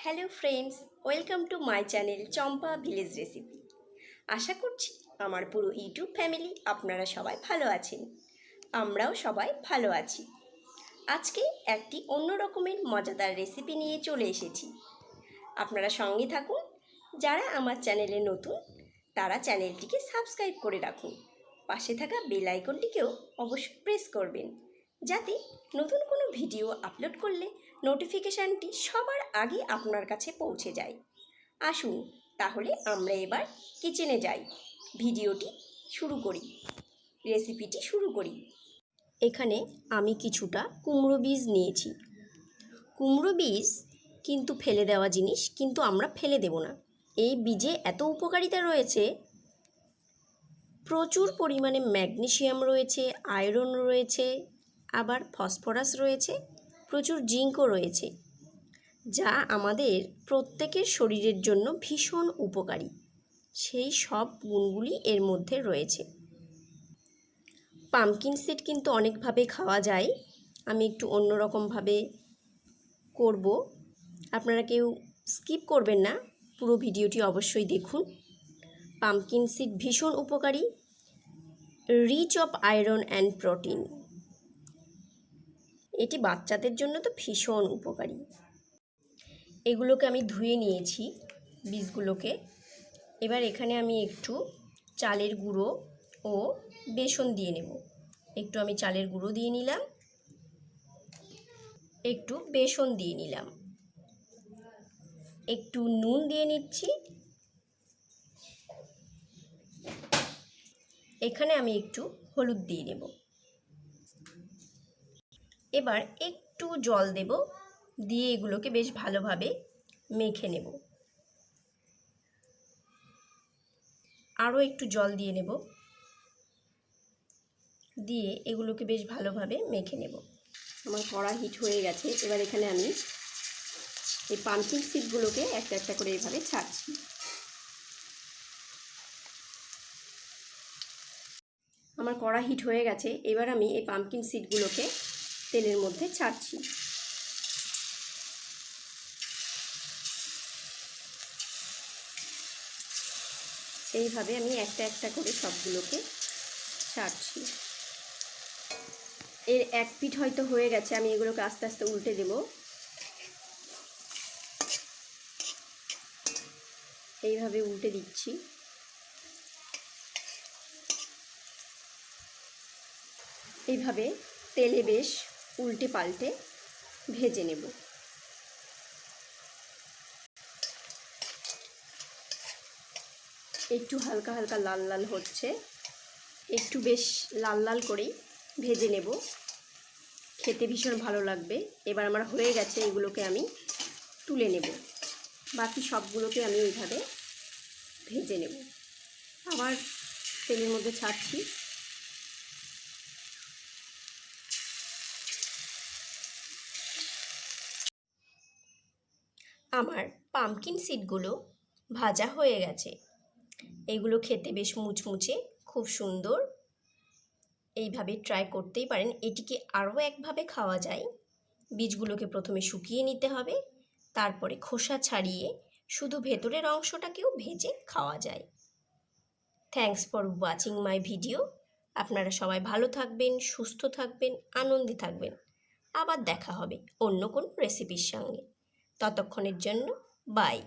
Hello friends, welcome to my channel Champa village recipe. আশা করছি আমার পুরো ইউটিউব ফ্যামিলি আপনারা সবাই ভালো আছেন। আমরাও সবাই ভালো আছি। আজকে একটি অন্য রকমের মজাদার রেসিপি নিয়ে চলে এসেছি। আপনারা সঙ্গে থাকুন। যারা আমার চ্যানেলে নতুন তারা চ্যানেলটিকে সাবস্ক্রাইব করে রাখুন। পাশে থাকা বেল আইকনটিকেও অবশ্যই প্রেস করবেন, যাতে নতুন কোনো ভিডিও আপলোড করলে নোটিফিকেশানটি সবার আগে আপনার কাছে পৌঁছে যায়। আসুন তাহলে আমরা এবার কিচেনে যাই, ভিডিওটি শুরু করি, রেসিপিটি শুরু করি। এখানে আমি কিছুটা কুমড়ো বীজ নিয়েছি। কুমড়ো বীজ কিন্তু ফেলে দেওয়া জিনিস, কিন্তু আমরা ফেলে দেব না। এই বীজে এত উপকারিতা রয়েছে, প্রচুর পরিমাণে ম্যাগনেসিয়াম রয়েছে, আয়রন রয়েছে, আবার ফসফরাস রয়েছে, প্রচুর জিঙ্কও রয়েছে, যা আমাদের প্রত্যেকের শরীরের জন্য ভীষণ উপকারী। সেই সব গুণগুলি এর মধ্যে রয়েছে। পামকিন সিড কিন্তু অনেকভাবে খাওয়া যায়, আমি একটু অন্যরকমভাবে করব। আপনারা কেউ স্কিপ করবেন না, পুরো ভিডিওটি অবশ্যই দেখুন। পামকিন সিড ভীষণ উপকারী, rich of iron and protein. এটি বাচ্চাদের জন্য তো ভীষণ উপকারী। এগুলোকে আমি ধুয়ে নিয়েছি, বীজগুলোকে। এবার এখানে আমি একটু চালের গুঁড়ো ও বেসন দিয়ে নেব। একটু আমি চালের গুঁড়ো দিয়ে নিলাম, একটু বেসন দিয়ে নিলাম, একটু নুন দিয়ে নিচ্ছি। এখানে আমি একটু হলুদ দিয়ে নেব। এবার একটু জল দেব, দিয়ে এগুলোকে বেশ ভালোভাবে মেখে নেব। আরও একটু জল দিয়ে নেব, দিয়ে এগুলোকে বেশ ভালোভাবে মেখে নেব। আমার কড়া হিট হয়ে গেছে। এবার এখানে আমি এই পামকিন সিডগুলোকে একটা একটা করে এইভাবে ছাড়ছি। আমার কড়া হিট হয়ে গেছে। এবার আমি এই পামকিন সিডগুলোকে তেলের মধ্যে ছাড়ছি। এইভাবে আমি একটা একটা করে সবগুলোকে ছাড়ছি। এর এক পিঠ হয়তো হয়ে গেছে, আমি এগুলোকে আস্তে আস্তে উল্টে দেব। এইভাবে উল্টে দিচ্ছি। এইভাবে তেলে বেশ উল্টে পাল্টে ভেজে নেব। একটু হালকা হালকা লাল লাল হচ্ছে, একটু বেশ লাল লাল করেই ভেজে নেব, খেতে ভীষণ ভালো লাগবে। এবার আমার হয়ে গেছে, এগুলোকে আমি তুলে নেব। বাকি সবগুলোকে আমি এইভাবে ভেজে নেব। আবার তেলের মধ্যে ছাড়ছি। আমার পামকিন সিডগুলো ভাজা হয়ে গেছে। এইগুলো খেতে বেশ মুচমুচে, খুব সুন্দর। এইভাবে ট্রাই করতেই পারেন। এটিকে আরও একভাবে খাওয়া যায়। বীজগুলোকে প্রথমে শুকিয়ে নিতে হবে, তারপরে খোসা ছাড়িয়ে শুধু ভেতরের অংশটাকেও ভেজে খাওয়া যায়। Thanks for watching my video. আপনারা সবাই ভালো থাকবেন, সুস্থ থাকবেন, আনন্দে থাকবেন। আবার দেখা হবে অন্য কোনো রেসিপির সঙ্গে। ততক্ষণের জন্য বাই।